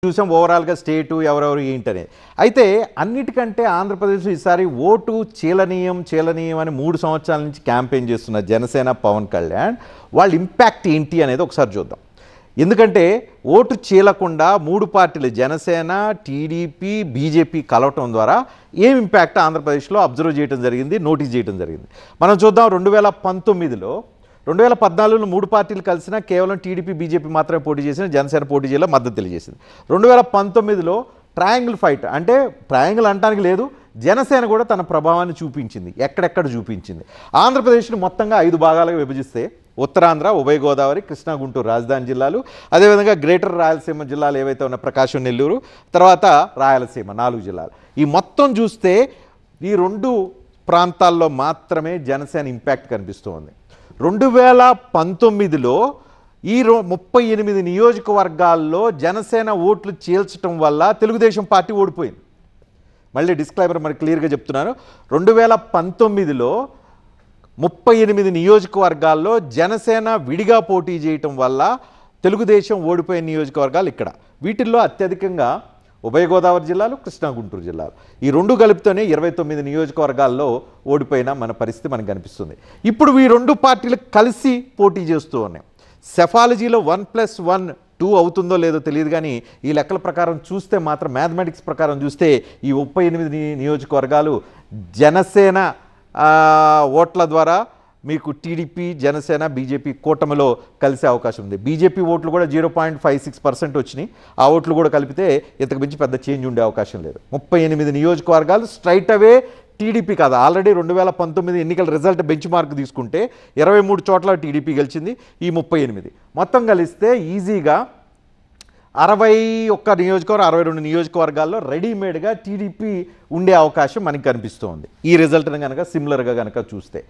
చూసాం ఓవరాల్గా స్టేటు ఎవరెవరు ఏంటనేది. అయితే అన్నిటికంటే ఆంధ్రప్రదేశ్ ఈసారి ఓటు చీలనీయం అని 3 సంవత్సరాల నుంచి క్యాంపెయిన్ చేస్తున్న జనసేన పవన్ కళ్యాణ్ వాళ్ళ ఇంపాక్ట్ ఏంటి అనేది ఒకసారి చూద్దాం. ఎందుకంటే ఓటు చీలకుండా 3 పార్టీలు జనసేన, టీడీపీ, బీజేపీ కలవటం ద్వారా ఏం ఇంపాక్ట్ ఆంధ్రప్రదేశ్లో అబ్జర్వ్ చేయడం జరిగింది, నోటీస్ చేయడం జరిగింది. మనం చూద్దాం 2019లో 2014లో 3 పార్టీలు కలిసినా కేవలం టీడీపీ, బీజేపీ మాత్రమే పోటీ చేసిన, జనసేన పోటీ చేయాల మద్దతు తెలియజేసింది. 2019లో ట్రయాంగిల్ ఫైట్, అంటే ట్రయాంగిల్ అంటానికి లేదు, జనసేన కూడా తన ప్రభావాన్ని చూపించింది, ఎక్కడెక్కడ చూపించింది. ఆంధ్రప్రదేశ్ని మొత్తంగా 5 భాగాలుగా విభజిస్తే ఉత్తరాంధ్ర, ఉభయ గోదావరి, కృష్ణా, గుంటూరు రాజధాని జిల్లాలు, అదేవిధంగా గ్రేటర్ రాయలసీమ జిల్లాలు ఏవైతే ఉన్న ప్రకాశం, నెల్లూరు, తర్వాత రాయలసీమ 4 జిల్లాలు. ఈ మొత్తం చూస్తే ఈ 2 ప్రాంతాల్లో మాత్రమే జనసేన ఇంపాక్ట్ కనిపిస్తుంది. 2019లో ఈ 38 నియోజకవర్గాల్లో జనసేన ఓట్లు చీల్చడం వల్ల తెలుగుదేశం పార్టీ ఓడిపోయింది. మళ్ళీ డిస్క్లైమర్ మరి క్లియర్గా చెప్తున్నాను. 2019లో 38 నియోజకవర్గాల్లో జనసేన విడిగా పోటీ చేయటం వల్ల తెలుగుదేశం ఓడిపోయిన నియోజకవర్గాలు ఇక్కడ. వీటిల్లో అత్యధికంగా ఉభయ గోదావరి జిల్లాలు, కృష్ణా, గుంటూరు జిల్లాలు. ఈ 2 కలిపితేనే 29 నియోజకవర్గాల్లో ఓడిపోయిన మన పరిస్థితి మనకు కనిపిస్తుంది. ఇప్పుడు ఈ 2 పార్టీలు కలిసి పోటీ చేస్తూ ఉన్నాయి. సెఫాలజీలో 1+1 2 అవుతుందో లేదో తెలియదు, కానీ ఈ లెక్కల ప్రకారం చూస్తే మాత్రం, మ్యాథమెటిక్స్ ప్రకారం చూస్తే ఈ 38 నియోజకవర్గాలు జనసేన ఓట్ల ద్వారా మీకు టీడీపీ, జనసేన, బీజేపీ కూటమిలో కలిసే అవకాశం ఉంది. బీజేపీ ఓట్లు కూడా 0.56% వచ్చినాయి. ఆ ఓట్లు కూడా కలిపితే ఇంతకు మించి పెద్ద చేంజ్ ఉండే అవకాశం లేదు. 38 నియోజకవర్గాలు స్ట్రైట్ అవే టీడీపీ కాదు. ఆల్రెడీ 2019 ఎన్నికల రిజల్ట్ బెంచ్ మార్క్ తీసుకుంటే 23 చోట్ల టీడీపీ గెలిచింది. ఈ 38 మొత్తం కలిస్తే ఈజీగా 61 నియోజకవర్గం, 62 నియోజకవర్గాల్లో రెడీమేడ్గా టీడీపీ ఉండే అవకాశం మనకి కనిపిస్తోంది. ఈ రిజల్ట్ని కనుక సిమిలర్గా కనుక చూస్తే.